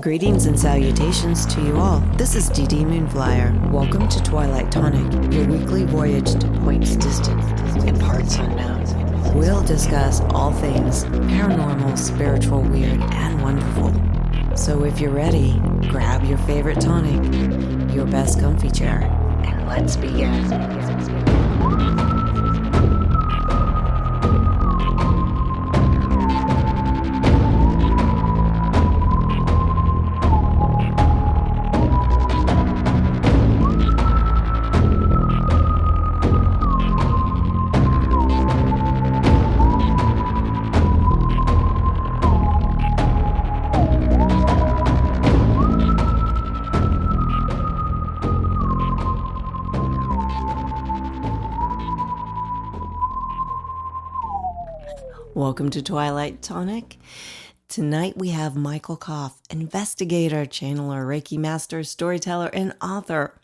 Greetings and salutations to you all. This is DeeDee Moonflyer. Welcome to Twilight Tonic, your weekly voyage to points distant and parts unknown. We'll discuss all things paranormal, spiritual, weird, and wonderful. So if you're ready, grab your favorite tonic, your best comfy chair, and let's begin. Welcome to Twilight Tonic. Tonight we have Michael Kopf, investigator, channeler, Reiki master, storyteller, and author.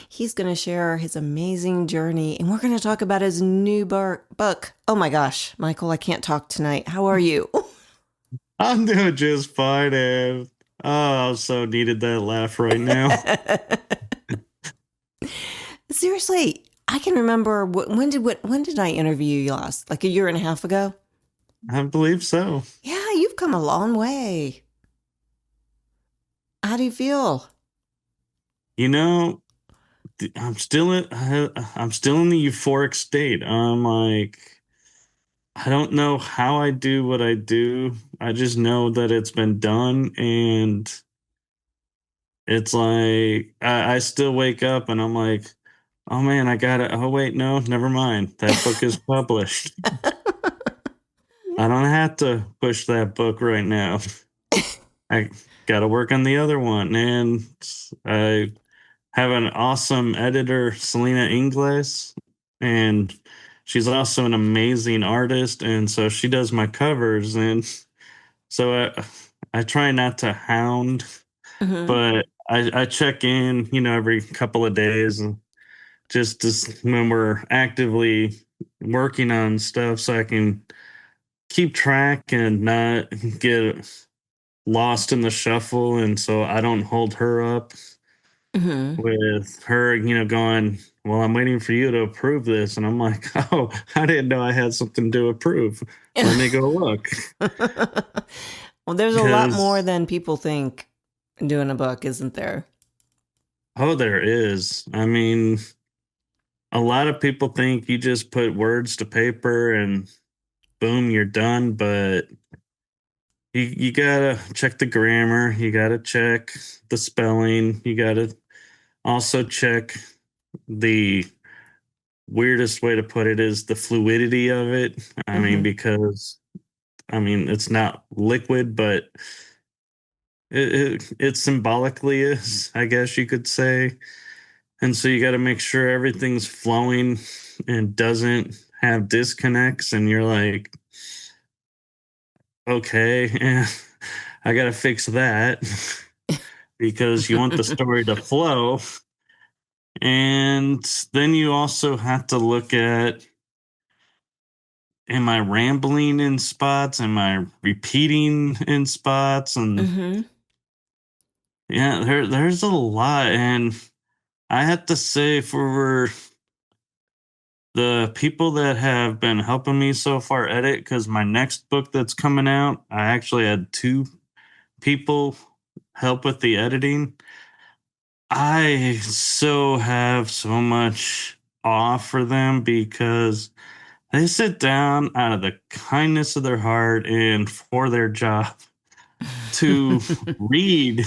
He's going to share his amazing journey, and we're going to talk about his new book. Oh my gosh, Michael, I can't talk tonight. How are you? I'm doing just fine, and I so needed that laugh right now. Seriously, I can remember when did I interview you last? Like a year and a half ago? I believe so. Yeah, you've come a long way. How do you feel? You know, I'm still in the euphoric state. I'm like, I don't know how I do what I do. I just know that it's been done, and it's like I still wake up and I'm like, oh man, I got it. Oh wait, no, never mind. That book is published. I don't have to push that book right now. I got to work on the other one. And I have an awesome editor, Selena Ingles, and she's also an amazing artist. And so she does my covers. And so I try not to hound, but I check in, every couple of days, and just when we're actively working on stuff so I can keep track and not get lost in the shuffle. And so I don't hold her up with her, going, well, I'm waiting for you to approve this. And I'm like, oh, I didn't know I had something to approve. Let me go look. Well, there's a lot more than people think doing a book, isn't there? Oh, there is. I mean, a lot of people think you just put words to paper and boom, you're done. But you gotta check the grammar, you gotta check the spelling, you gotta also check the weirdest way to put it is the fluidity of it. I mean, because it's not liquid, but it symbolically is, I guess you could say. And so you got to make sure everything's flowing and doesn't have disconnects. And you're like, okay, I got to fix that because you want the story to flow. And then you also have to look at, am I rambling in spots? Am I repeating in spots? And yeah, there's a lot. And I have to say, for the people that have been helping me so far edit, because my next book that's coming out, I actually had 2 people help with the editing. I so have so much awe for them because they sit down out of the kindness of their heart and for their job to read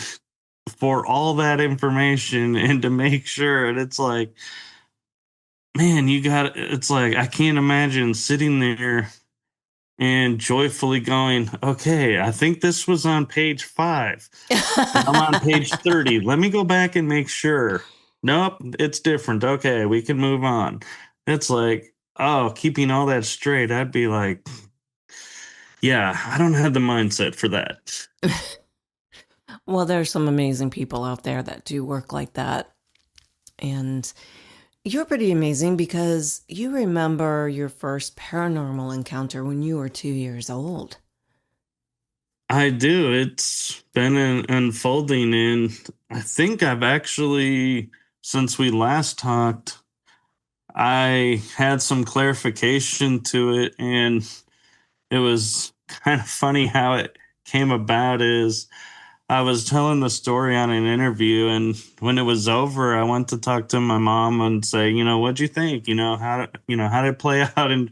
for all that information and to make sure. And it's like, man, it's like, I can't imagine sitting there and joyfully going, okay, I think this was on page 5. I'm on page 30. Let me go back and make sure. Nope, it's different. Okay, we can move on. It's like, oh, keeping all that straight, I'd be like, yeah, I don't have the mindset for that. Well, there's some amazing people out there that do work like that. And you're pretty amazing because you remember your first paranormal encounter when you were 2 years old. I do. It's been unfolding, and I think I've actually, since we last talked, I had some clarification to it, and it was kind of funny how it came about. Is I was telling the story on an interview, and when it was over, I went to talk to my mom and say, what'd you think? How did it play out? And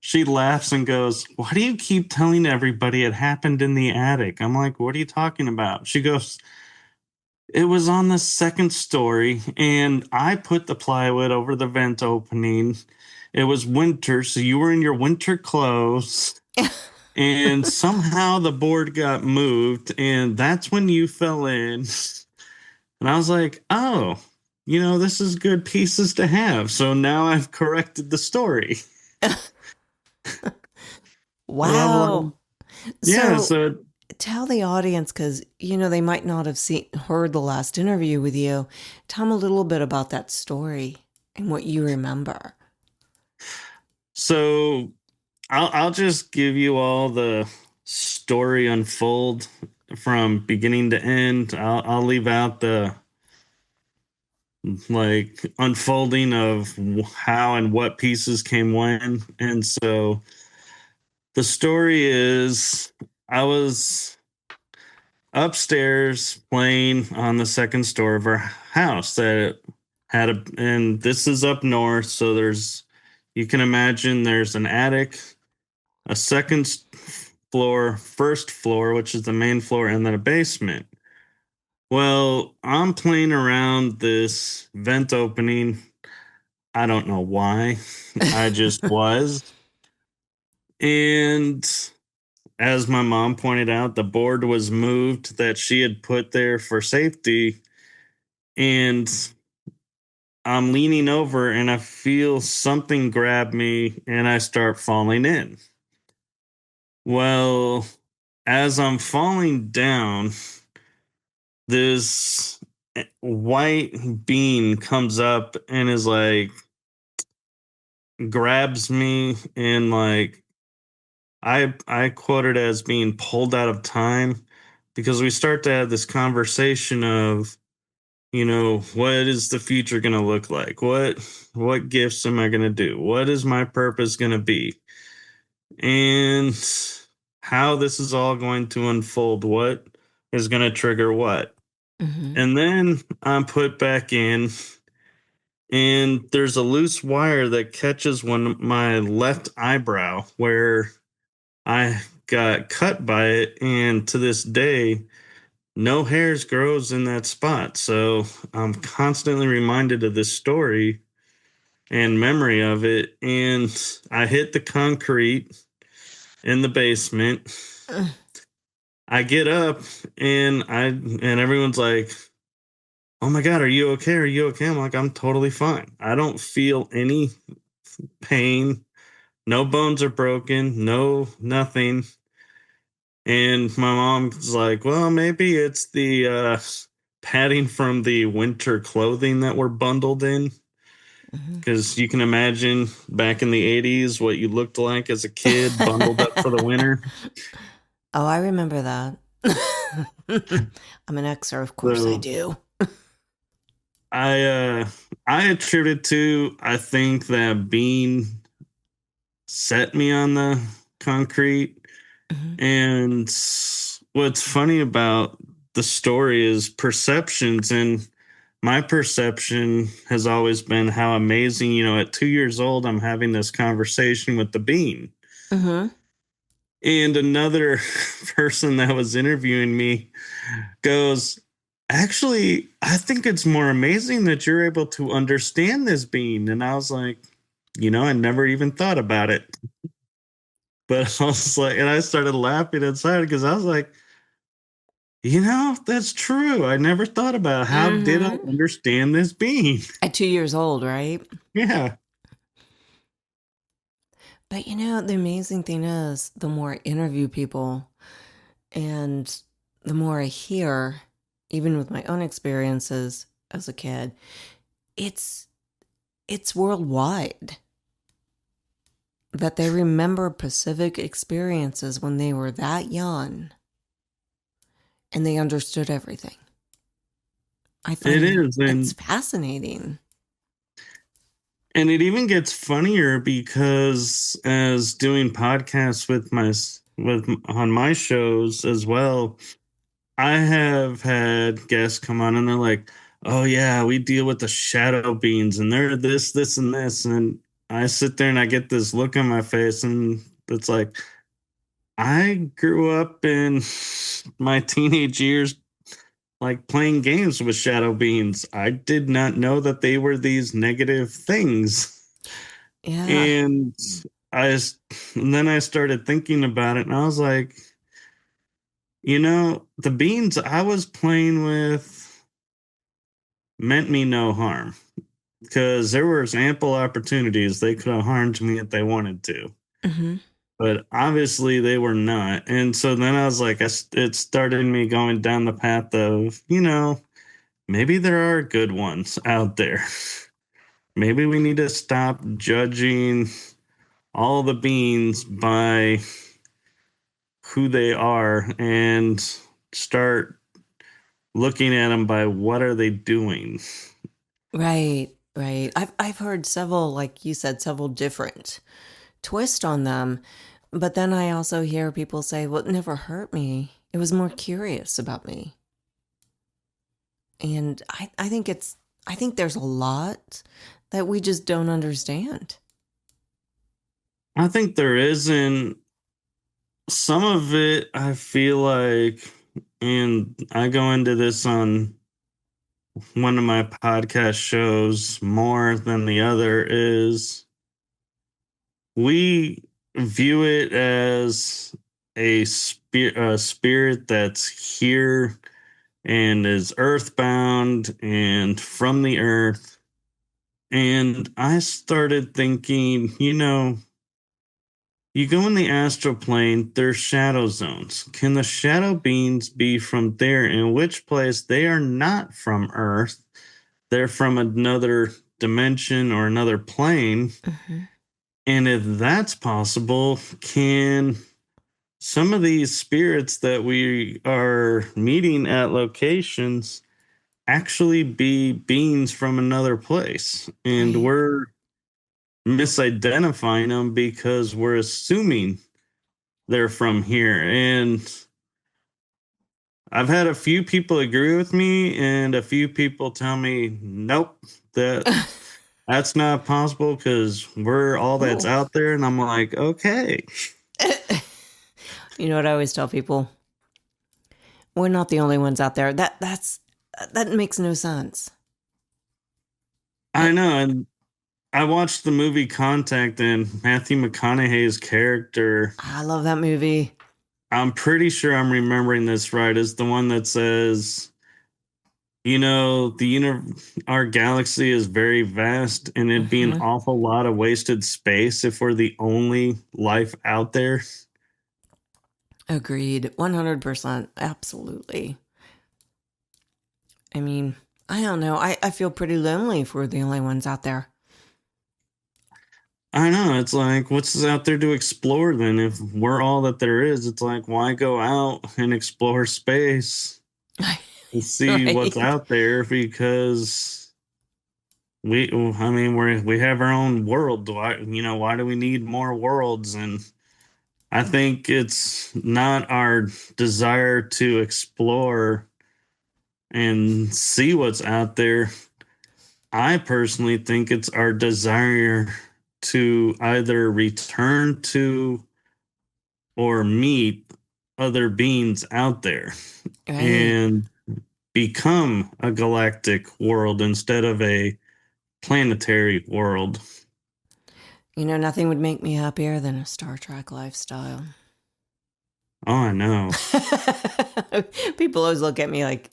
she laughs and goes, "Why do you keep telling everybody it happened in the attic?" I'm like, "What are you talking about?" She goes, "It was on the second story, and I put the plywood over the vent opening. It was winter, so you were in your winter clothes, and somehow the board got moved, and that's when you fell in." And I was like, "Oh, this is good pieces to have." So now I've corrected the story. And I'm Wow. like, yeah, So so tell the audience, because, they might not have heard the last interview with you. Tell them a little bit about that story and what you remember. so I'll just give you all the story unfold from beginning to end. I'll leave out the like unfolding of how and what pieces came when. And so the story is I was upstairs playing on the second story of our house that had and this is up north, so you can imagine there's an attic, a second floor, first floor, which is the main floor, and then a basement. Well, I'm playing around this vent opening. I don't know why. I just was. And as my mom pointed out, the board was moved that she had put there for safety. And I'm leaning over and I feel something grab me and I start falling in. Well, as I'm falling down, this white being comes up and is like grabs me and like I quote it as being pulled out of time because we start to have this conversation of what is the future going to look like, what gifts am I going to do, what is my purpose going to be, and how this is all going to unfold, what is going to trigger what. Hmm. And then I'm put back in, and there's a loose wire that catches my left eyebrow where I got cut by it. And to this day, no hairs grows in that spot. So I'm constantly reminded of this story and memory of it. And I hit the concrete in the basement. I get up and everyone's like, "Oh my God, are you okay? Are you okay?" I'm like, "I'm totally fine. I don't feel any pain. No bones are broken. No, nothing." And my mom's like, "Well, maybe it's the padding from the winter clothing that we're bundled in." Hmm. Because you can imagine back in the 80s what you looked like as a kid bundled up for the winter. Oh, I remember that. I'm an Xer, of course I So do. I uh I attribute to I think that being set me on the concrete. Hmm. And what's funny about the story is perceptions. And my perception has always been how amazing, at 2 years old, I'm having this conversation with the bean. Hmm. And another person that was interviewing me goes, "Actually, I think it's more amazing that you're able to understand this bean." And I was like, I never even thought about it. But I was like, and I started laughing inside because I was like, that's true. I never thought about how did I Hmm. understand this being? At 2 years old, right? Yeah. But the amazing thing is, the more I interview people and the more I hear, even with my own experiences as a kid, it's it's worldwide that they remember Pacific experiences when they were that young. and they understood everything. I It find is, it's fascinating. and it even gets funnier because as doing podcasts with on my shows as well, I have had guests come on and they're like, "Oh yeah, we deal with the shadow beings and they're this, and this." And I sit there and I get this look on my face and it's like, I grew up in my teenage years like playing games with shadow beings. I did not know that they were these negative things. Yeah. And I and then I started thinking about it and I was like, the beings I was playing with meant me no harm because there was ample opportunities they could have harmed me if they wanted to. Hmm. But obviously they were not. And so then I was like, it started me going down the path of, maybe there are good ones out there. Maybe we need to stop judging all the beings by who they are and start looking at them by what are they doing. Right, right. I've heard several, like you said, several different twists on them. But then I also hear people say, well, it never hurt me. It was more curious about me. And I think there's a lot that we just don't understand. I think there is, and some of it I feel like, and I go into this on one of my podcast shows more than the other, is we view it as a spirit that's here and is earthbound and from the earth. And I started thinking, you go in the astral plane, there's shadow zones. Can the shadow beings be from there? In which place they are not from Earth, they're from another dimension or another plane. Hmm. And if that's possible, can some of these spirits that we are meeting at locations actually be beings from another place? And Right. we're misidentifying them because we're assuming they're from here. And I've had a few people agree with me and a few people tell me, nope, that's not possible because we're all that's Oh. out there. And I'm like, okay. You know what I always tell people? We're not the only ones out there. That makes no sense. I know. And I watched the movie Contact, and Matthew McConaughey's character, I love that movie. I'm pretty sure I'm remembering this right, is the one that says, our galaxy is very vast and it'd be an Hmm. awful lot of wasted space if we're the only life out there. Agreed. 100%. Absolutely. I mean, I don't know. I feel pretty lonely if we're the only ones out there. I know. It's like, what's out there to explore then? If we're all that there is, it's like, why go out and explore space and see what's Right. out there? Because we have our own world. Why do we need more worlds? And I think it's not our desire to explore and see what's out there. I personally think it's our desire to either return to or meet other beings out there Right. and become a galactic world instead of a planetary world. You know, nothing would make me happier than a Star Trek lifestyle. Oh, I know. People always look at me like,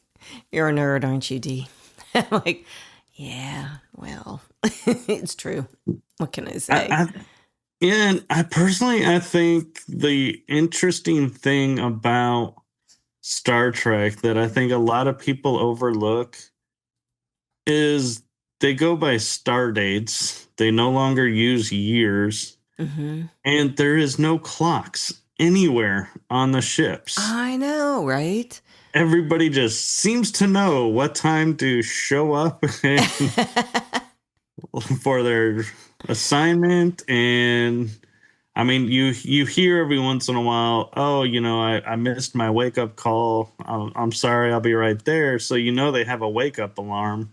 you're a nerd, aren't you, Dee? I'm like, yeah, well, it's true. What can I I, say? I Yeah, and I think the interesting thing about Star Trek that I think a lot of people overlook is they go by star dates. They no longer use years, Hmm. and there is no clocks anywhere on the ships. I know, right? everybody just seems to know what time to show up for their assignment. And I mean, you hear every once in a while, oh, I missed my wake up call. I'm sorry, I'll be right there. So they have a wake up alarm.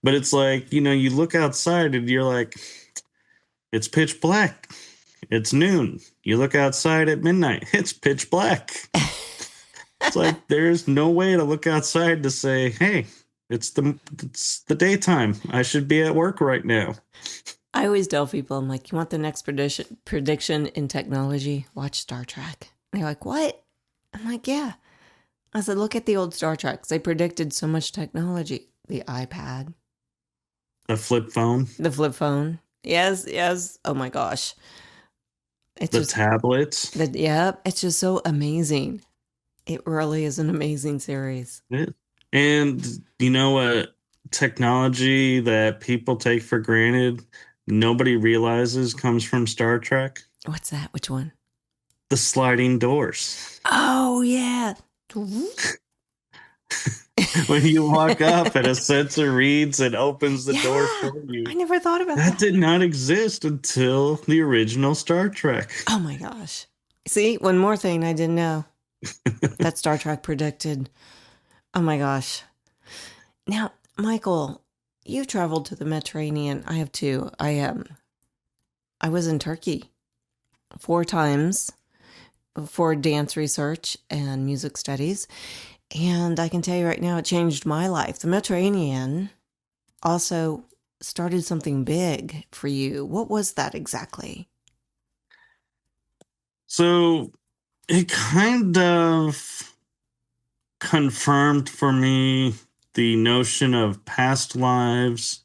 But it's like, you look outside and you're like, it's pitch black. It's noon. You look outside at midnight. It's pitch black. It's like there's no way to look outside to say, hey, it's the daytime. I should be at work right now. I always tell people, I'm like, you want the next prediction in technology? Watch Star Trek. And they're like, what? I'm like, yeah. I said, look at the old Star Treks. They predicted so much technology. The iPad. The flip phone. The flip phone. Yes, yes. Oh my gosh. It's the tablets. It's just so amazing. It really is an amazing series. And you know what? Technology that people take for granted, nobody realizes comes from Star Trek. What's that? Which one? The sliding doors. Oh, yeah. When you walk up and a sensor reads and opens the door for you. I never thought about that. That did not exist until the original Star Trek. Oh my gosh. See, one more thing I didn't know. That Star Trek predicted. Oh my gosh. Now, Michael, you traveled to the Mediterranean. I have too. I was in Turkey 4 times for dance research and music studies. And I can tell you right now, it changed my life. The Mediterranean also started something big for you. What was that exactly? So it kind of confirmed for me the notion of past lives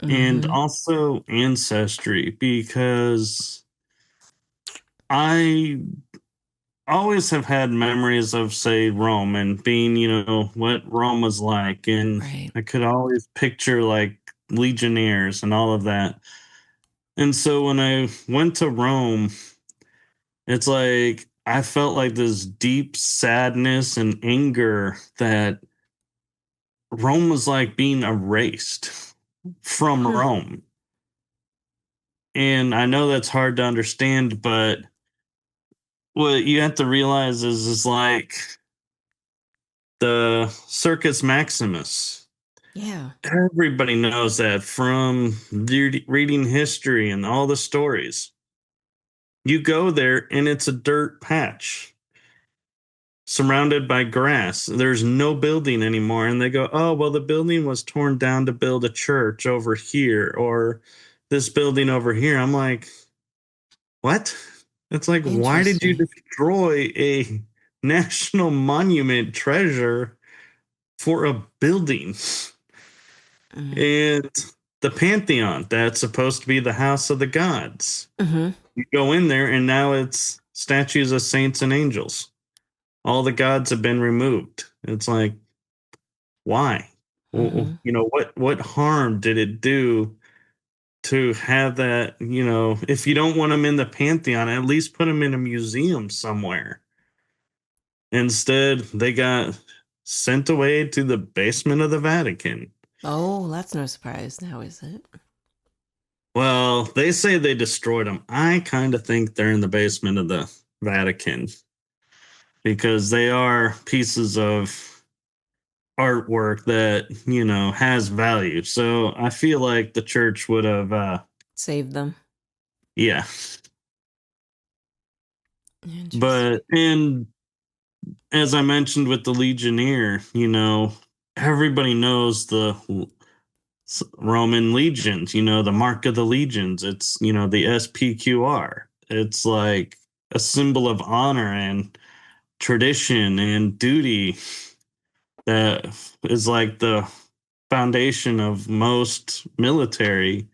and also ancestry, because I always have had memories of, say, Rome and being, what Rome was like. And I could always picture like legionnaires and all of that. And so when I went to Rome, it's like I felt like this deep sadness and anger that Rome was like being erased from Rome. And I know that's hard to understand, but what you have to realize is like the Circus Maximus. Yeah. Everybody knows that from reading history and all the stories. You go there and it's a dirt patch surrounded by grass. There's no building anymore. And they go, oh, well, the building was torn down to build a church over here, or this building over here. I'm like, what? It's like, why did you destroy a national monument treasure for a building? And the Pantheon, that's supposed to be the house of the gods. You go in there and now it's statues of saints and angels. All the gods have been removed. It's like, why? What harm did it do to have that? If you don't want them in the Pantheon, at least put them in a museum somewhere. Instead, they got sent away to the basement of the Vatican. Oh, that's no surprise now, is it? Well, they say they destroyed them. I kind of think they're in the basement of the Vatican because they are pieces of artwork that, has value. So I feel like the church would have saved them. Yeah. But, and as I mentioned with the Legionnaire, everybody knows the Roman legions, the mark of the legions. It's, the SPQR. It's like a symbol of honor and tradition and duty that is like the foundation of most military.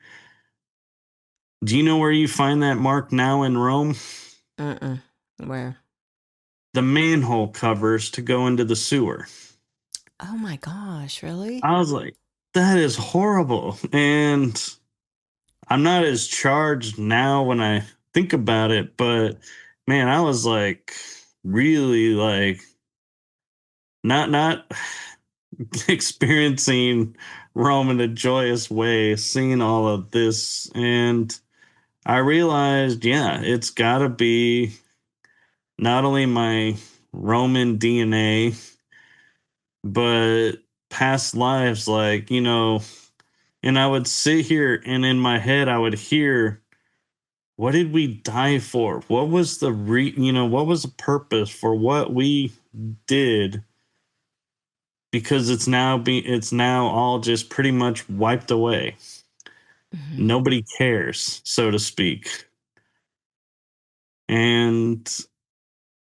Do you know where you find that mark now in Rome? Where? The manhole covers to go into the sewer. Oh my gosh, really? I was like, that is horrible. And I'm not as charged now when I think about it, but man, I was like really like not experiencing Rome in a joyous way, seeing all of this, and I realized, yeah, it's got to be not only my Roman DNA, but past lives, like, and I would sit here and in my head, I would hear, what did we die for? What was what was the purpose for what we did? Because it's now all just pretty much wiped away. Mhm. Nobody cares, so to speak. And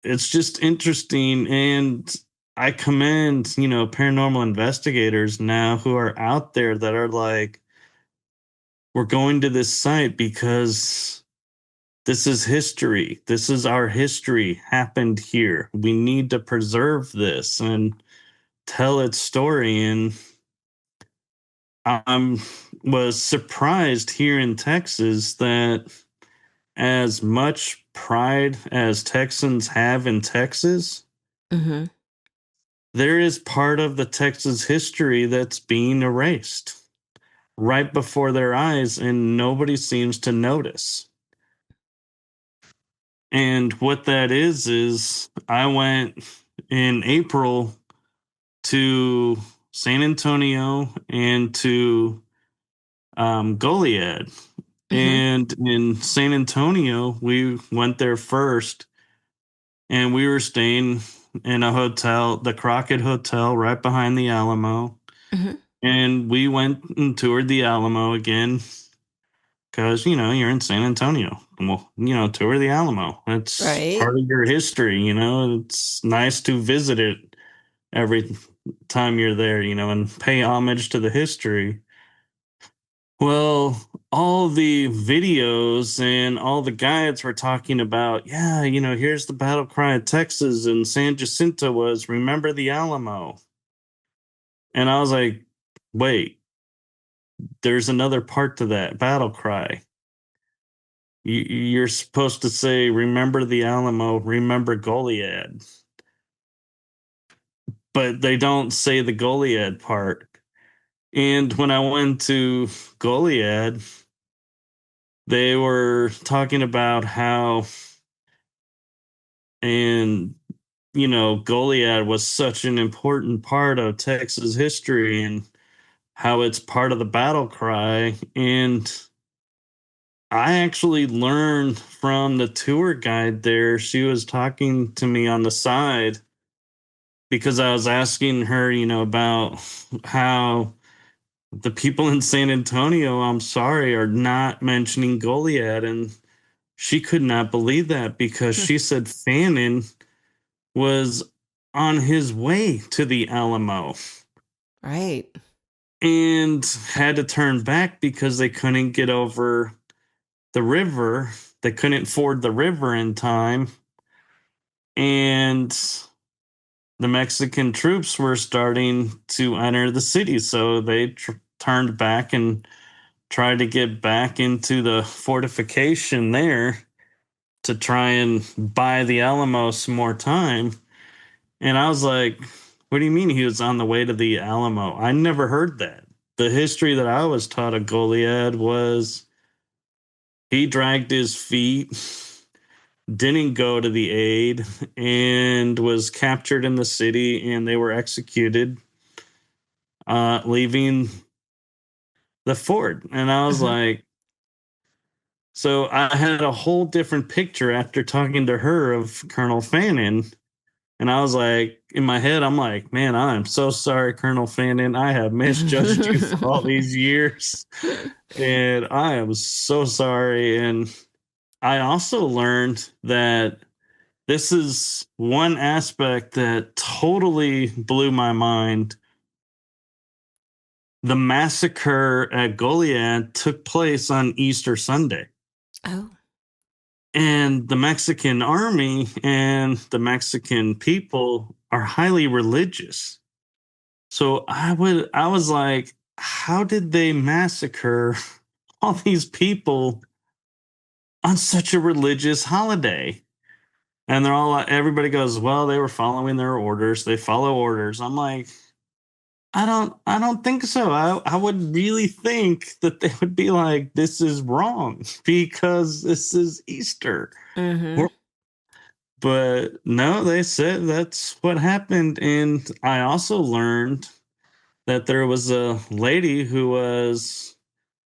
it's just interesting. And I commend, paranormal investigators now who are out there that are like, we're going to this site because this is history. This is our history happened here. We need to preserve this and tell its story. And I was surprised here in Texas that as much pride as Texans have in Texas, Mhm. there is part of the Texas history that's being erased right before their eyes, and nobody seems to notice. And what that is I went in April to San Antonio and to Goliad. Mhm. And in San Antonio, we went there first, and we were staying in a hotel, the Crockett Hotel, right behind the Alamo. Mhm. And we went and toured the Alamo again because, you're in San Antonio. Well, tour the Alamo. It's Right. part of your history, It's nice to visit it every time you're there, and pay homage to the history. Well, all the videos and all the guides were talking about, yeah, here's the battle cry of Texas, and San Jacinto was remember the Alamo. And I was like, wait, there's another part to that battle cry. You're supposed to say, remember the Alamo, remember Goliad. But they don't say the Goliad part. And when I went to Goliad, they were talking about how, and Goliad was such an important part of Texas history and how it's part of the battle cry. And I actually learned from the tour guide there. She was talking to me on the side because I was asking her, about how the people in San Antonio, I'm sorry, are not mentioning Goliad. And she could not believe that because Hmm. she said Fannin was on his way to the Alamo Right. and had to turn back because they couldn't get over the river. They couldn't ford the river in time. And the Mexican troops were starting to enter the city. So they turned back and tried to get back into the fortification there to try and buy the Alamo some more time. And I was like, what do you mean he was on the way to the Alamo? I never heard that. The history that I was taught of Goliad was he dragged his feet, didn't go to the aid, and was captured in the city, and they were executed, leaving the fort. And I was Mhm. like, so I had a whole different picture after talking to her of Colonel Fannin. And I was like, in my head, I'm like, man, I'm so sorry, Colonel Fannin. I have misjudged you for all these years. And I am so sorry. And I also learned that this is one aspect that totally blew my mind. The massacre at Goliad took place on Easter Sunday. Oh. And the Mexican army and the Mexican people are highly religious. So I was like, how did they massacre all these people on such a religious holiday? And they're all everybody goes, well, they were following their orders. They follow orders. I'm like, I don't think so. I would really think that they would be like, this is wrong because this is Easter. Mm-hmm. But no, they said that's what happened. And I also learned that there was a lady who was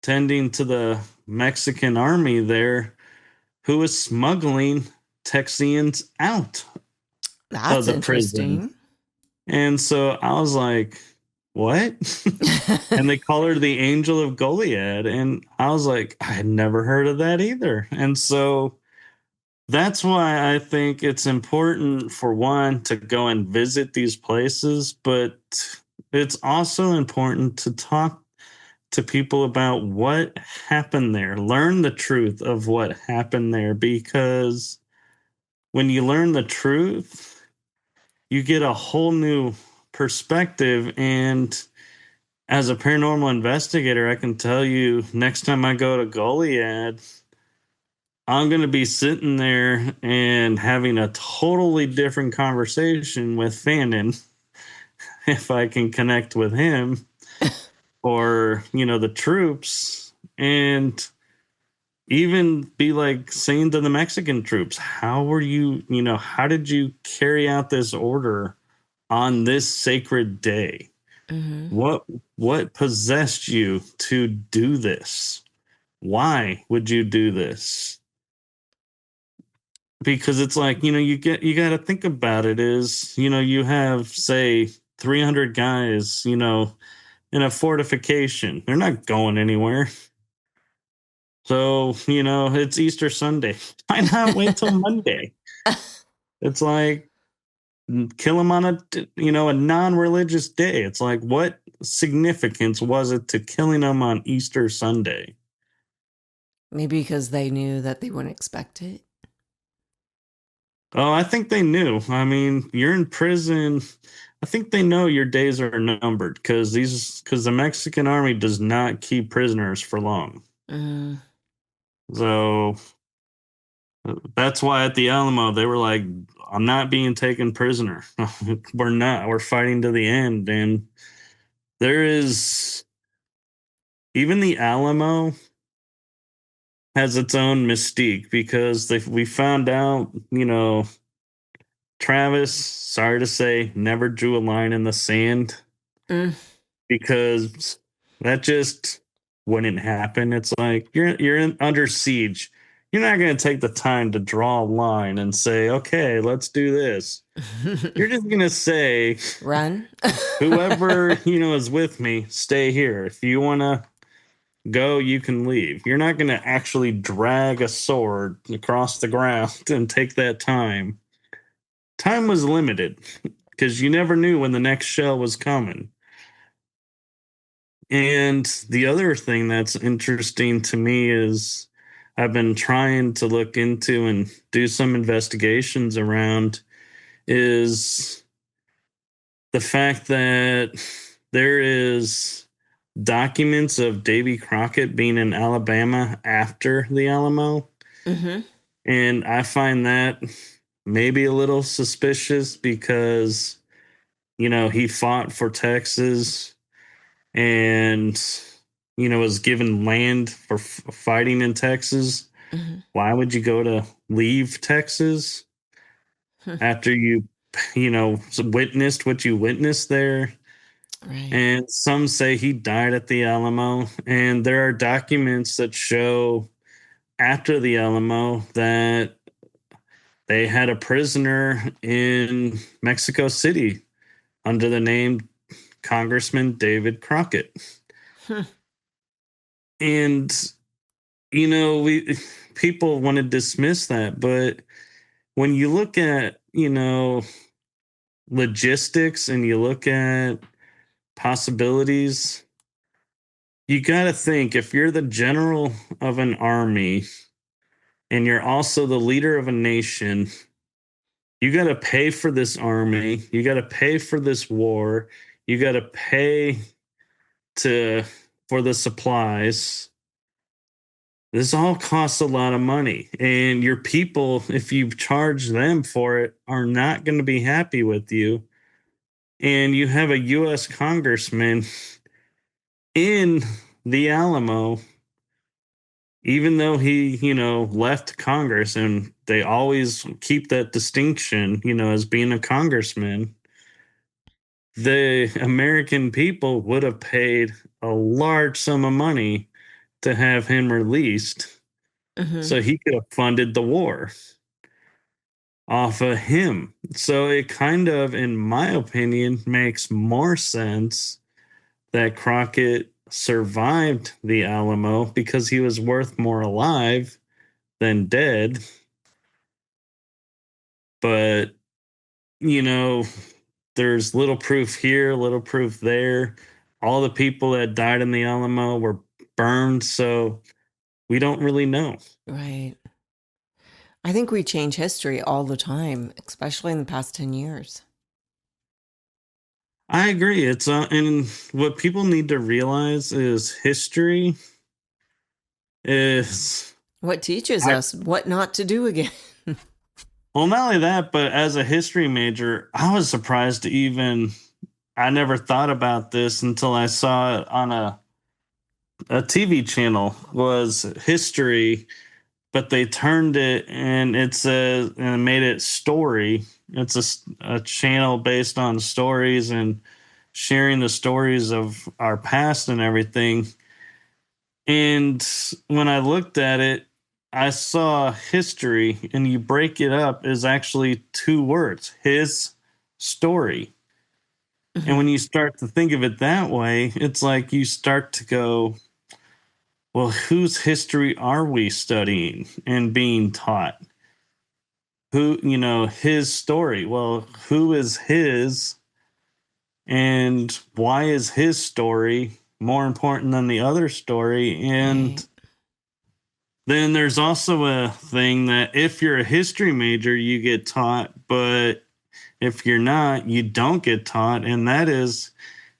tending to the Mexican army there who was smuggling Texians out of That's the prison. interesting. And so I was like, what? And they call her the Angel of Goliad. And I was like, I had never heard of that either. And so that's why I think it's important for one to go and visit these places, but it's also important to talk to people about what happened there, learn the truth of what happened there, because when you learn the truth, you get a whole new perspective. And as a paranormal investigator, I can tell you next time I go to Goliad, I'm going to be sitting there and having a totally different conversation with Fannin if I can connect with him or, the troops, and even be like saying to the Mexican troops, how were you, how did you carry out this order on this sacred day? Mm-hmm. What possessed you to do this? Why would you do this? Because it's like, you got to think about it is, you have, say, 300 guys, in a fortification. They're not going anywhere. So, it's Easter Sunday. Why not wait till Monday? It's like, kill them on a non-religious day. It's like, what significance was it to killing them on Easter Sunday? Maybe because they knew that they wouldn't expect it. Oh, I think they knew. I mean, you're in prison. I think they know your days are numbered because the Mexican army does not keep prisoners for long. Mm-hmm. So that's why at the Alamo they were like, "I'm not being taken prisoner. We're not. We're fighting to the end." And there is even the Alamo has its own mystique because we found out, Travis, sorry to say, never drew a line in the sand Mm. because that just wouldn't happen. It's like under siege. You're not going to take the time to draw a line and say, "Okay, let's do this." You're just going to say, Run. "Whoever, is with me, stay here. If you want to go, you can leave." You're not going to actually drag a sword across the ground and take that time. Time was limited because you never knew when the next shell was coming. And the other thing that's interesting to me is I've been trying to look into and do some investigations around is the fact that there is documents of Davy Crockett being in Alabama after the Alamo. Mm-hmm. And I find that maybe a little suspicious because, he fought for Texas and was given land for fighting in Texas. Mm-hmm. Why would you go to leave Texas after you witnessed what you witnessed there? Right. And some say he died at the Alamo, and there are documents that show after the Alamo that they had a prisoner in Mexico City under the name Congressman David Crockett. And we people want to dismiss that, but when you look at, logistics and you look at possibilities, you got to think if you're the general of an army and you're also the leader of a nation, you got to pay for this army, you got to pay for this war, you got to pay to for the supplies. This all costs a lot of money. And your people, if you charge them for it, are not going to be happy with you. And you have a U.S. congressman in the Alamo, even though he, left Congress, and they always keep that distinction, as being a congressman. The American people would have paid a large sum of money to have him released Hmm. so he could have funded the war off of him. So it kind of, in my opinion, makes more sense that Crockett survived the Alamo because he was worth more alive than dead. But, you know, there's little proof here, little proof there. All the people that died in the Alamo were burned, so we don't really know. Right. I think we change history all the time, especially in the past 10 years. I agree. And what people need to realize is history is What teaches I us what not to do again? well, not only that, but as a history major, I was surprised to even I never thought about this until I saw it on a TV channel was history, but they turned it and and made it story. It's a channel based on stories and sharing the stories of our past and everything. And when I looked at it, I saw history, and you break it up is actually two words: his story. And Hmm. when you start to think of it that way, it's like you start to go, well, whose history are we studying and being taught? Who, his story. Well, who is his, and why is his story more important than the other story? Right. And then there's also a thing that if you're a history major, you get taught, but if you're not, you don't get taught, and that is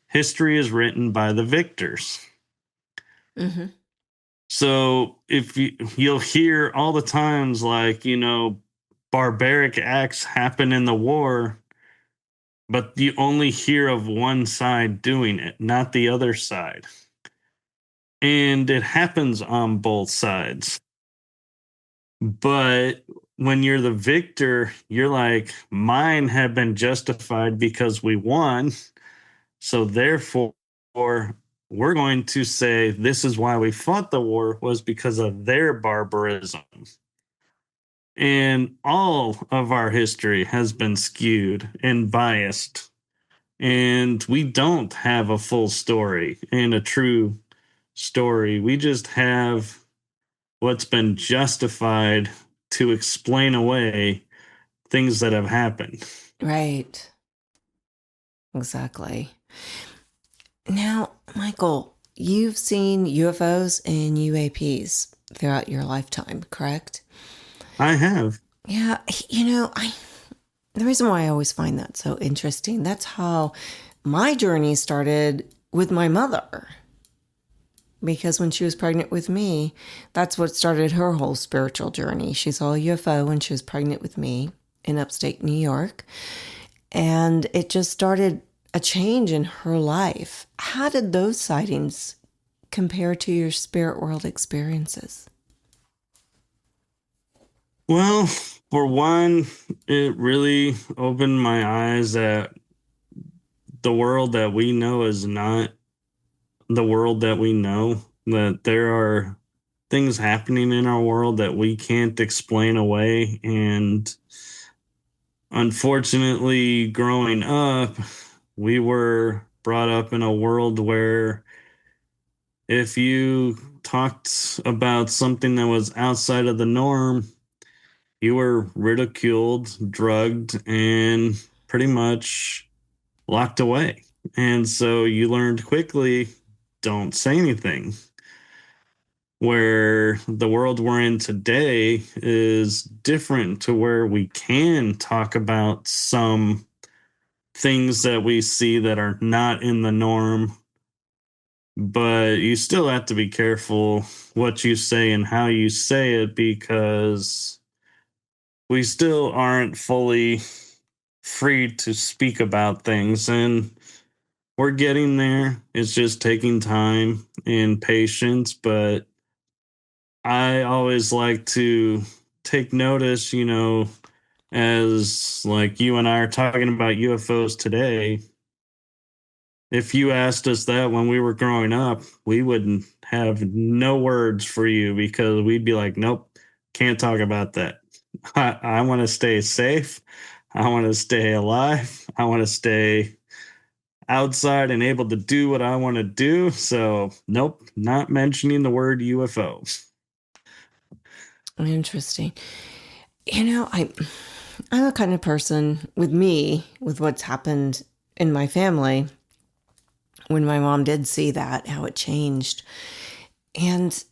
history is written by the victors. Hmm. So if you'll hear all the times like, barbaric acts happen in the war, but you only hear of one side doing it, not the other side. And it happens on both sides. But when you're the victor, you're like, mine have been justified because we won. So therefore, we're going to say this is why we fought the war was because of their barbarism. And all of our history has been skewed and biased. And we don't have a full story and a true story. We just have what's been justified to explain away things that have happened. Right. Exactly. Now, Michael, you've seen UFOs and UAPs throughout your lifetime, correct? I have. Yeah, I the reason why I always find that so interesting, that's how my journey started with my mother. Because when she was pregnant with me, that's what started her whole spiritual journey. She saw a UFO when she was pregnant with me in upstate New York. And it just started a change in her life. How did those sightings compare to your spirit world experiences? Well, for one, it really opened my eyes that the world that we know is not the world that we know, that there are things happening in our world that we can't explain away. And unfortunately, growing up, we were brought up in a world where if you talked about something that was outside of the norm, you were ridiculed, drugged, and pretty much locked away. And so you learned quickly, don't say anything. Where the world we're in today is different to where we can talk about some things that we see that are not in the norm but you still have to be careful what you say and how you say it because we still aren't fully free to speak about things, and we're getting there. It's just taking time and patience, but I always like to take notice, as like you and I are talking about UFOs today. If you asked us that when we were growing up, we wouldn't have no words for you because we'd be like, nope, can't talk about that. I want to stay safe. I want to stay alive. I want to stay outside and able to do what I want to do. So, nope, not mentioning the word UFO. Interesting. I'm a kind of person with me, with what's happened in my family, when my mom did see that, how it changed. And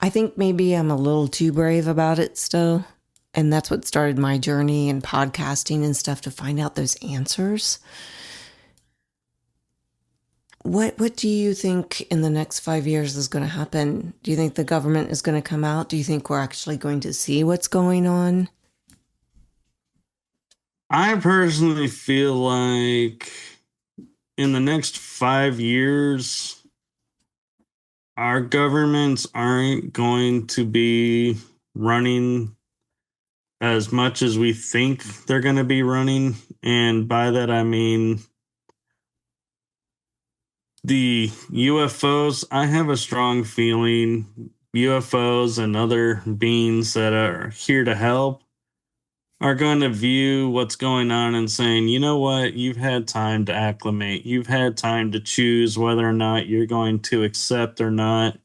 I think maybe I'm a little too brave about it still. And that's what started my journey in podcasting and stuff, to find out those answers. What do you think in the next 5 years is going to happen? Do you think the government is going to come out? Do you think we're actually going to see what's going on? I personally feel like in the next 5 years, our governments aren't going to be running as much as we think they're going to be running. And by that, I mean the UFOs. I have a strong feeling UFOs and other beings that are here to help are going to view what's going on and saying, you know what, you've had time to acclimate. You've had time to choose whether or not you're going to accept or not.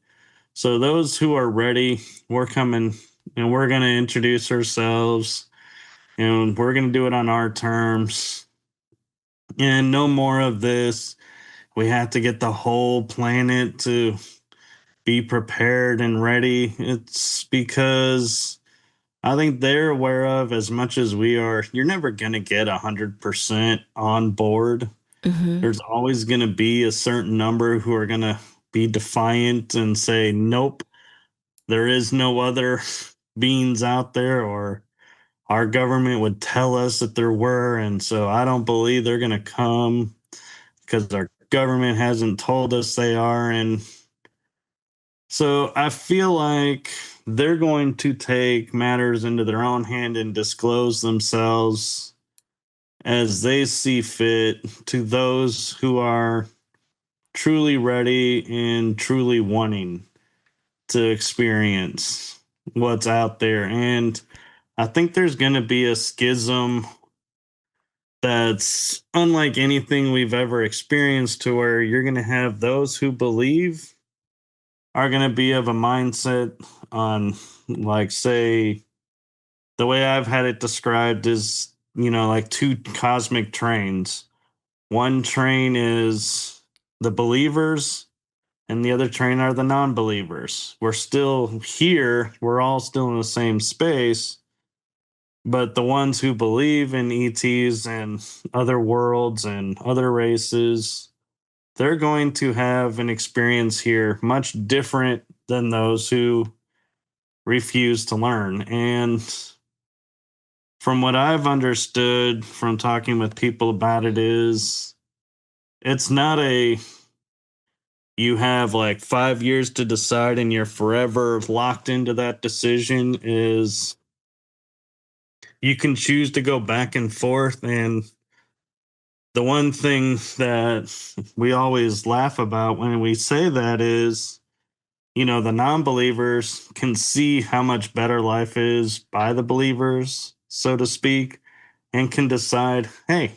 So those who are ready, we're coming and we're going to introduce ourselves and we're going to do it on our terms. And no more of this. We have to get the whole planet to be prepared and ready. It's because I think they're aware of as much as we are. You're never going to get 100% on board. Mm-hmm. There's always going to be a certain number who are going to be defiant and say, nope, there is no other beings out there, or our government would tell us that there were. And so I don't believe they're going to come because our government hasn't told us they are. And so I feel like they're going to take matters into their own hand and disclose themselves as they see fit to those who are truly ready and truly wanting to experience what's out there. And I think there's going to be a schism that's unlike anything we've ever experienced, to where you're going to have those who believe are going to be of a mindset on, like, say, the way I've had it described is, like two cosmic trains. One train is the believers, and the other train are the non believers. We're still here, we're all still in the same space, but the ones who believe in ETs and other worlds and other races, they're going to have an experience here much different than those who refuse to learn. And from what I've understood from talking with people about it, is it's not a you have like 5 years to decide and you're forever locked into that decision. Is you can choose to go back and forth. And the one thing that we always laugh about when we say that is, the non-believers can see how much better life is by the believers, so to speak, and can decide, hey,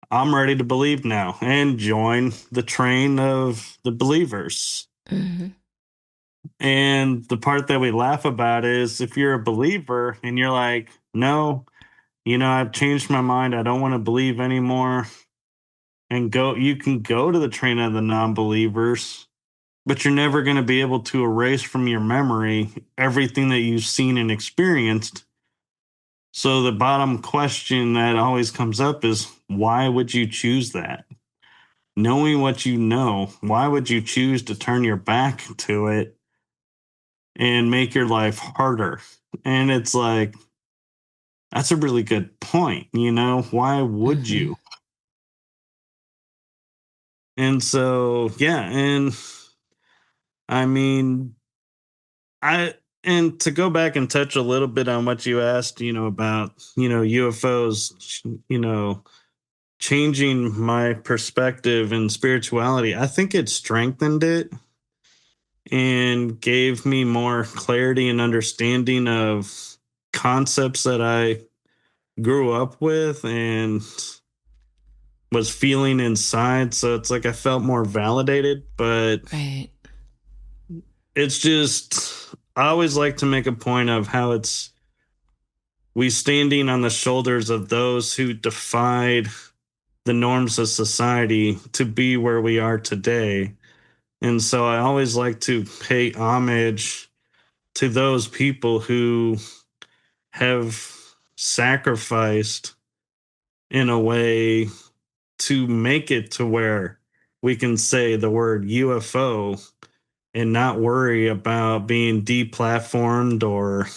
I'm ready to believe now and join the train of the believers. Mm-hmm. And the part that we laugh about is if you're a believer and you're like, no, I've changed my mind. I don't want to believe anymore. And you can go to the train of the non believers, but you're never going to be able to erase from your memory everything that you've seen and experienced. So the bottom question that always comes up is, why would you choose that? knowing what you know, why would you choose to turn your back to it and make your life harder? And it's like, that's a really good point. Why would Hmm. you? And so, yeah. And I mean, I, and to go back and touch a little bit on what you asked, about, UFOs, changing my perspective and spirituality, I think it strengthened it and gave me more clarity and understanding of concepts that I grew up with and was feeling inside. So it's like I felt more validated, but Right. it's just, I always like to make a point of how it's we standing on the shoulders of those who defied the norms of society to be where we are today. And so I always like to pay homage to those people who have sacrificed in a way to make it to where we can say the word UFO and not worry about being deplatformed or,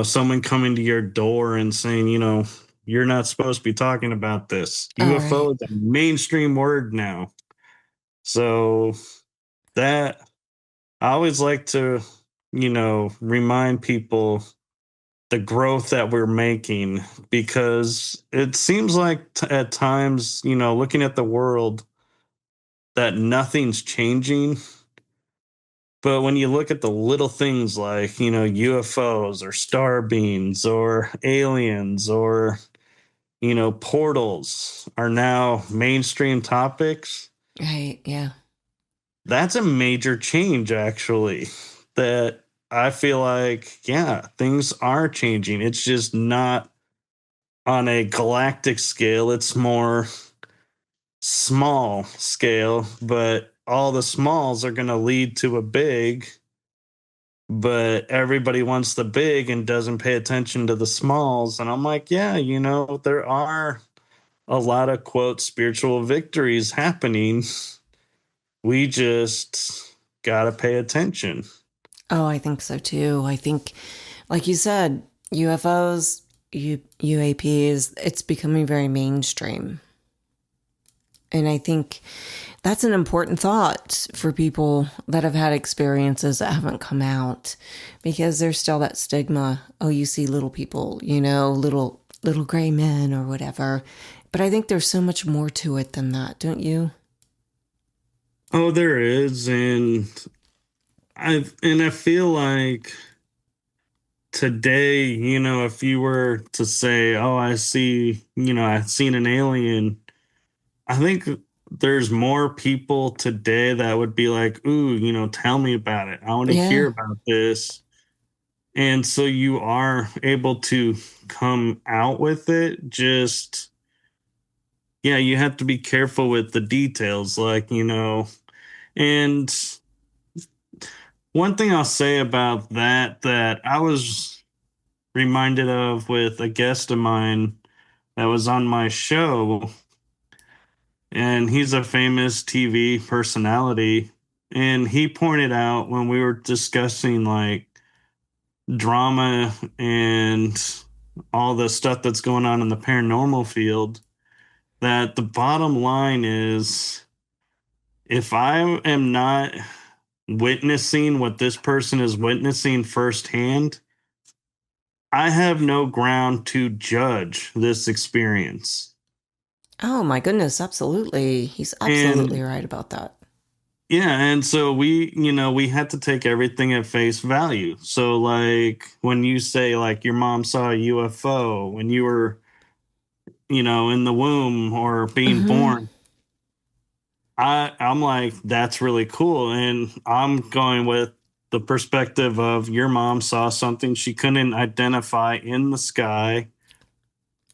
someone coming to your door and saying, you're not supposed to be talking about this. All right. UFO is a mainstream word now. So that I always like to, remind people the growth that we're making because it seems like at times, looking at the world, that nothing's changing. But when you look at the little things like, UFOs or star beams or aliens or, portals are now mainstream topics, Right. Yeah. that's a major change, actually. That I feel like, yeah, things are changing. It's just not on a galactic scale, it's more small scale, but all the smalls are going to lead to a big, but everybody wants the big and doesn't pay attention to the smalls. And I'm like, yeah, there are a lot of quote spiritual victories happening. We just got to pay attention. Oh, I think so too. I think, like you said, UFOs, UAPs, it's becoming very mainstream. And I think that's an important thought for people that have had experiences that haven't come out because there's still that stigma. Oh, you see little people, little gray men or whatever. But I think there's so much more to it than that, don't you? Oh, there is. And I feel like today, if you were to say, "Oh, I've seen an alien," I think there's more people today that would be like, "Ooh, tell me about it. I want to hear Yeah. about this." And so you are able to come out with it. Just, yeah, you have to be careful with the details, like, and one thing I'll say about that I was reminded of with a guest of mine that was on my show, and he's a famous TV personality. And he pointed out when we were discussing like drama and all the stuff that's going on in the paranormal field, that the bottom line is if I am not witnessing what this person is witnessing firsthand, I have no ground to judge this experience. Oh, my goodness. Absolutely. He's absolutely And right about that. yeah, and so we had to take everything at face value. So like when you say like your mom saw a UFO when you were, in the womb or being Hmm. born, I'm like, that's really cool. And I'm going with the perspective of your mom saw something she couldn't identify in the sky.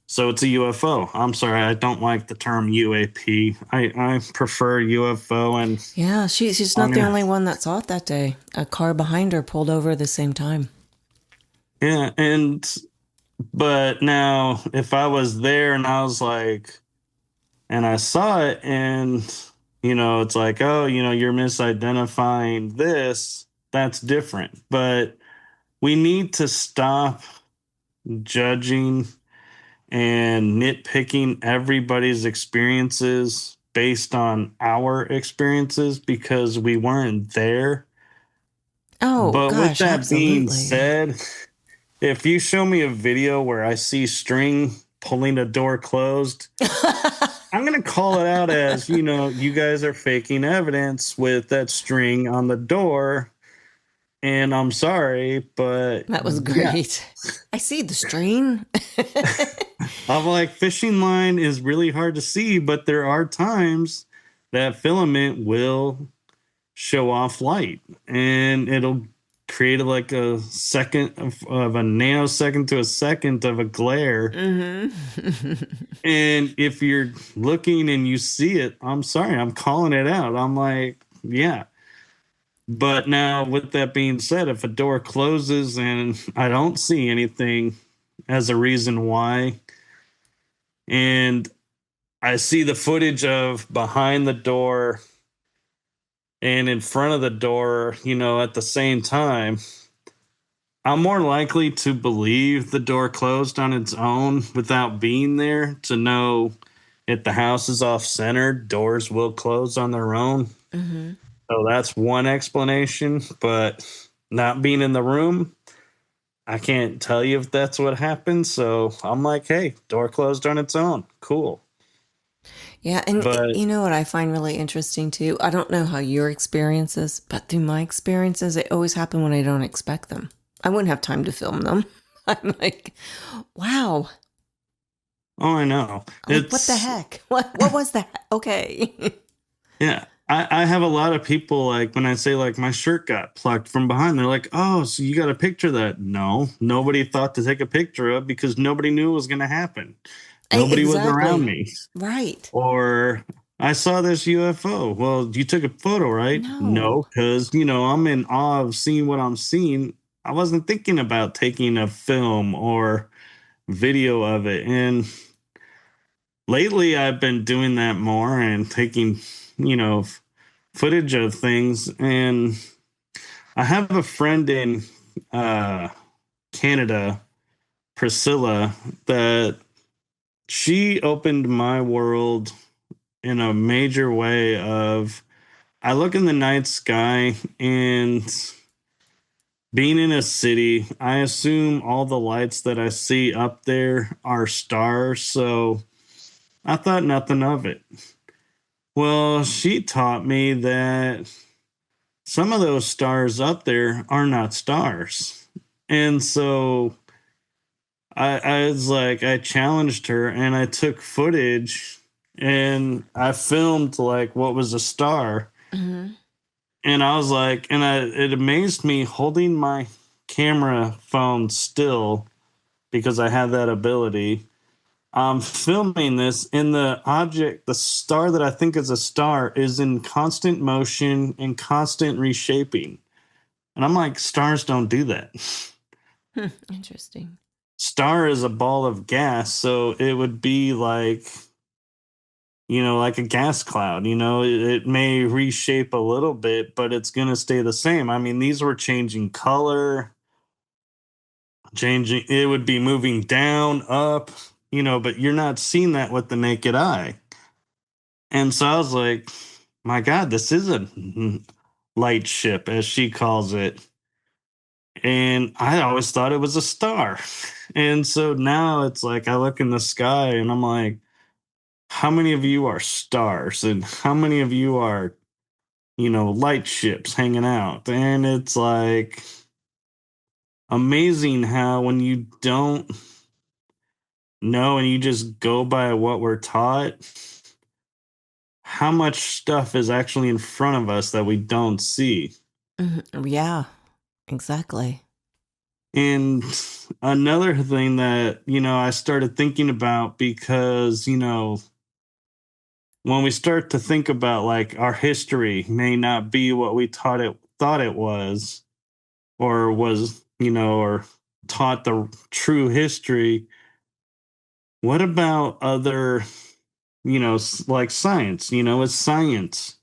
So it's a UFO. I'm sorry, I don't like the term UAP. I prefer UFO, and Yeah, she's I'm not the gonna, only one that saw it that day. A car behind her pulled over at the same time. yeah. And but now if I was there and I was like, And I saw it, and it's like, oh, you're misidentifying this. That's different. But we need to stop judging and nitpicking everybody's experiences based on our experiences because we weren't there. Oh, But with gosh, that being absolutely. said, if you show me a video where I see string pulling a door closed, I'm going to call it out as, you guys are faking evidence with that string on the door. And I'm sorry, but That was yeah, great. I see the string. I'm like, fishing line is really hard to see, but there are times that filament will show off light and it'll create like a second of a nanosecond to a second of a glare. Mm-hmm. And if you're looking and you see it, I'm sorry, I'm calling it out. I'm like, yeah. But now, with that being said, if a door closes and I don't see anything as a reason why, and I see the footage of behind the door and in front of the door, at the same time, I'm more likely to believe the door closed on its own without being there to know if the house is off center, doors will close on their own. Mm-hmm. So that's one explanation. But not being in the room, I can't tell you if that's what happened. So I'm like, hey, door closed on its own. Cool. Yeah, and But you know what I find really interesting too? I don't know how your experience is, but through my experiences, they always happen when I don't expect them. I wouldn't have time to film them. I'm like, wow. oh, I know. I'm like, what the It's heck? What was that? Okay. Yeah, I have a lot of people like when I say like my shirt got plucked from behind, they're like, "Oh, so you got a picture of that?" No, nobody thought to take a picture of because nobody knew it was going to happen. Nobody was around Exactly. me. Right. Or I saw this UFO. Well, you took a photo, right? No. No, because I'm in awe of seeing what I'm seeing. I wasn't thinking about taking a film or video of it. And lately, I've been doing that more and taking, footage of things. And I have a friend in uh, Canada, Priscilla, that she opened my world in a major way of I look in the night sky and being in a city, I assume all the lights that I see up there are stars. So I thought nothing of it. Well, she taught me that some of those stars up there are not stars. And so I was like, I challenged her and I took footage and I filmed like what was a star. Hmm. And I was like, it amazed me holding my camera phone still because I had that ability. I'm filming this, and the star that I think is a star, is in constant motion and constant reshaping. And I'm like, stars don't do that. Hmm. Interesting. Star is a ball of gas, so it would be like, like a gas cloud. It may reshape a little bit, but it's going to stay the same. I mean, these were changing color, changing, it would be moving down, up, but you're not seeing that with the naked eye. And so I was like, my God, this is a light ship, as she calls it. And I always thought it was a star. And so now it's like I look in the sky and I'm like, how many of you are stars? And how many of you are, light ships hanging out? And it's like amazing how when you don't know and you just go by what we're taught, how much stuff is actually in front of us that we don't see. Mhm. Yeah, exactly. And another thing that, I started thinking about because, when we start to think about like our history may not be what we thought it was or was, or taught the true history. What about other like science, is science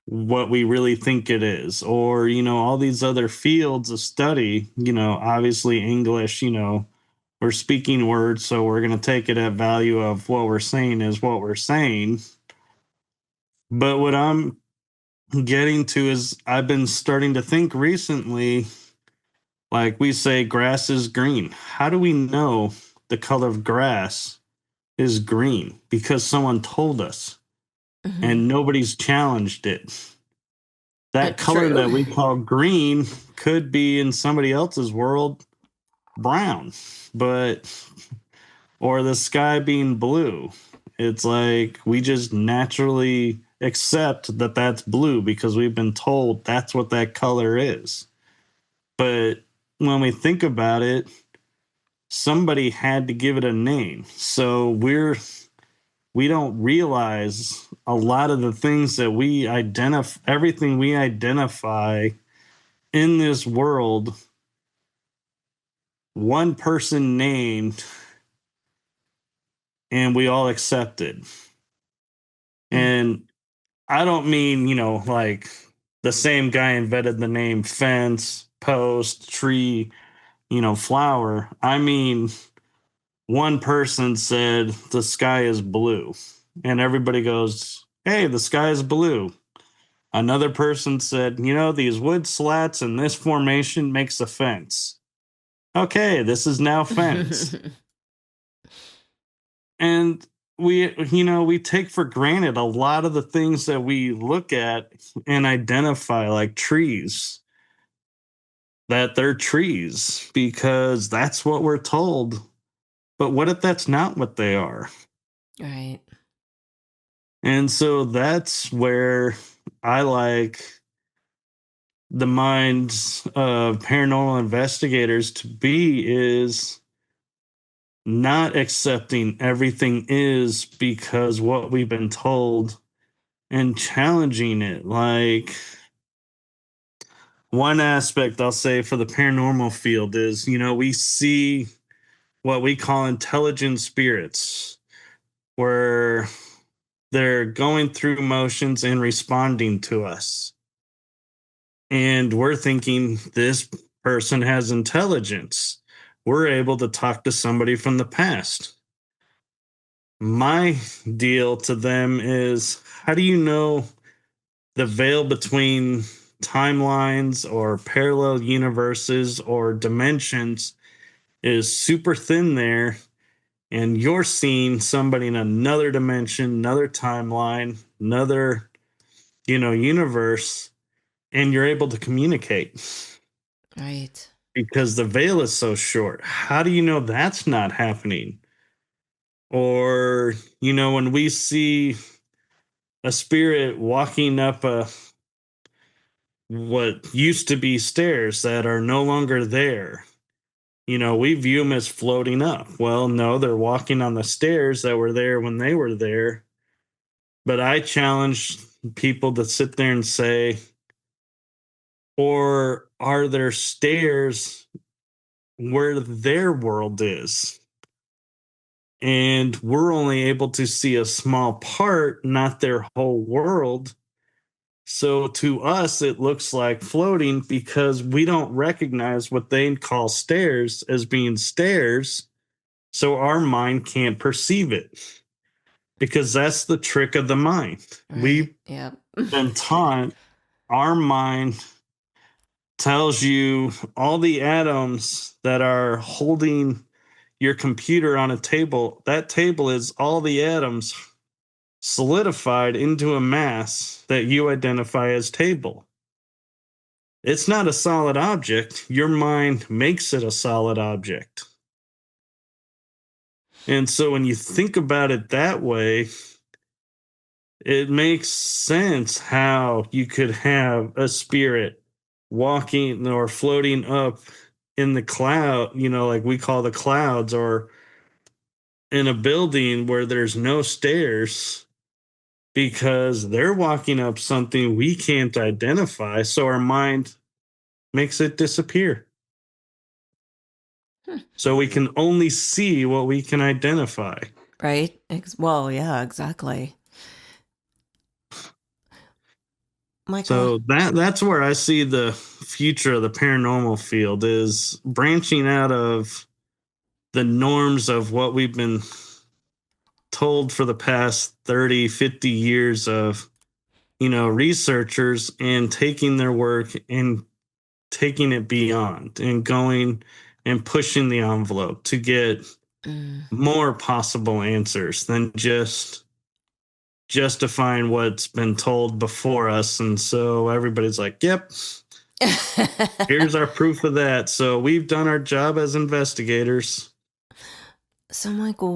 what we really think it is? Or, all these other fields of study, obviously English, we're speaking words, so we're going to take it at value of what we're saying is what we're saying. But what I'm getting to is I've been starting to think recently, like we say, grass is green. How do we know the color of grass is green? Because someone told us Mm-hmm. and nobody's challenged it. That color True. that we call green could be in somebody else's world brown, but or the sky being blue. It's like we just naturally accept that that's blue because we've been told that's what that color is. But when we think about it, somebody had to give it a name. So we don't realize a lot of the things that we identify, everything we identify in this world, one person named and we all accepted. Mm. And I don't mean, like the same guy invented the name fence, post, tree, flower. I mean, one person said the sky is blue, and everybody goes, hey, the sky is blue. Another person said, these wood slats and this formation makes a fence. Okay, this is now fence. And we take for granted a lot of the things that we look at and identify, like trees, that they're trees because that's what we're told. But what if that's not what they are? Right. And so that's where I like the minds of paranormal investigators to be, is not accepting everything is because what we've been told, and challenging it. Like, one aspect I'll say for the paranormal field is, we see what we call intelligent spirits, where they're going through motions and responding to us. And we're thinking this person has intelligence. We're able to talk to somebody from the past. My deal to them is, how do you know the veil between timelines or parallel universes or dimensions is super thin there, and you're seeing somebody in another dimension, another timeline, another, universe, and you're able to communicate Right. because the veil is so short? How do you know that's not happening? Or, when we see a spirit walking up what used to be stairs that are no longer there, we view them as floating up. Well, no, they're walking on the stairs that were there when they were there. But I challenge people to sit there and say, or are there stairs where their world is? And we're only able to see a small part, not their whole world. So to us, it looks like floating because we don't recognize what they call stairs as being stairs. So our mind can't perceive it, because that's the trick of the mind. Right. We've Yep. been taught our mind tells you all the atoms that are holding your computer on a table. That table is all the atoms solidified into a mass that you identify as table. It's not a solid object. Your mind makes it a solid object. And so when you think about it that way, it makes sense how you could have a spirit walking or floating up in the cloud, like we call the clouds, or in a building where there's no stairs, because they're walking up something we can't identify. So our mind makes it disappear. Hmm. So we can only see what we can identify. right? Well, yeah, exactly. Michael. So that's where I see the future of the paranormal field is branching out of the norms of what we've been told for the past 30, 50 years of, researchers, and taking their work and taking it beyond and going and pushing the envelope to get Mm. more possible answers than just justifying what's been told before us. And so everybody's like, yep, here's our proof of that. So we've done our job as investigators. So, Michael,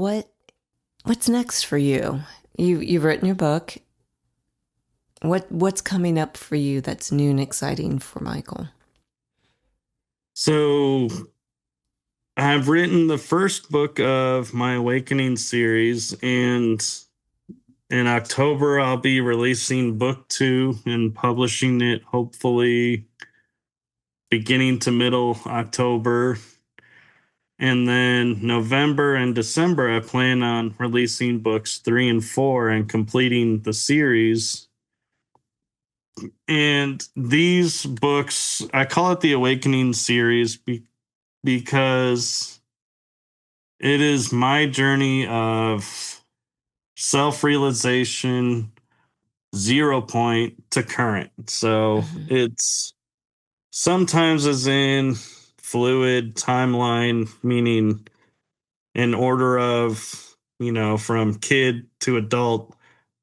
what's next for you? You've written your book. What's coming up for you that's new and exciting for Michael? So I've written the first book of my Awakening series, and in October I'll be releasing book 2 and publishing it hopefully beginning to middle October. And then November and December I plan on releasing books 3 and 4 and completing the series. And these books, I call it the Awakening series because it is my journey of self-realization, 0 point to current. So it's sometimes as in fluid timeline, meaning in order of, from kid to adult.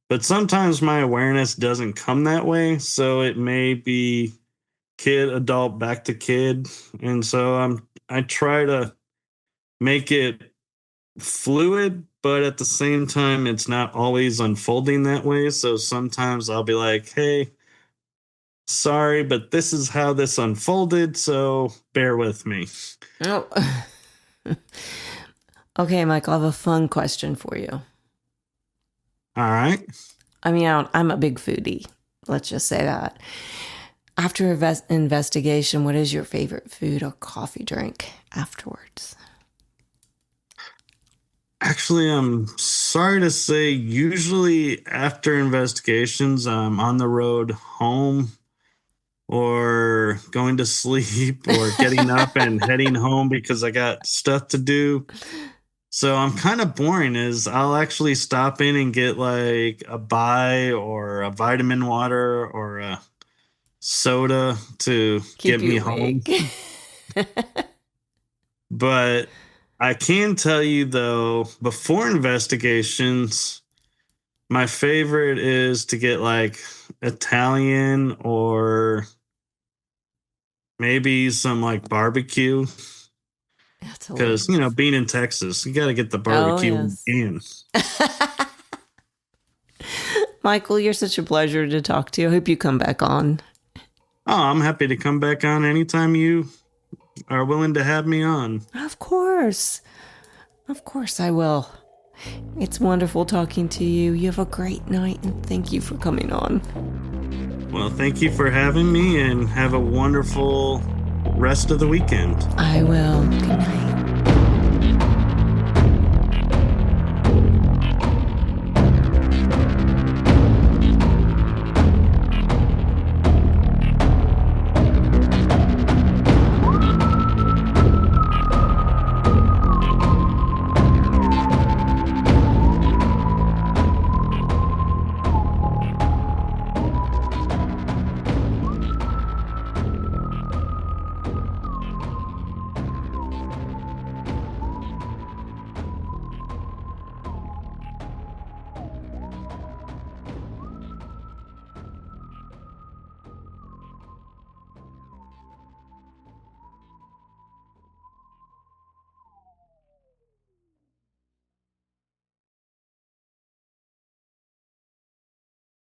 But sometimes my awareness doesn't come that way. So it may be kid, adult, back to kid. And so I try to make it fluid, but at the same time, it's not always unfolding that way. So sometimes I'll be like, hey, sorry, but this is how this unfolded. So bear with me. Oh. Okay, Michael, I have a fun question for you. All right. I mean, I'm a big foodie. Let's just say that. After investigation, what is your favorite food or coffee drink afterwards? Actually, I'm sorry to say, usually after investigations, I'm on the road home or going to sleep or getting up and heading home because I got stuff to do. So I'm kind of boring is I'll actually stop in and get like a bai or a vitamin water or a soda to Keep get me you home. awake. But I can tell you though, before investigations, my favorite is to get like Italian or maybe some like barbecue. That's Because, hilarious. being in Texas, you got to get the Oh, barbecue yes. in. Michael, you're such a pleasure to talk to. I hope you come back on. Oh, I'm happy to come back on anytime you are willing to have me on. Of course. Of course I will. It's wonderful talking to you. You have a great night, and thank you for coming on. Well, thank you for having me, and have a wonderful rest of the weekend. I will. Good night.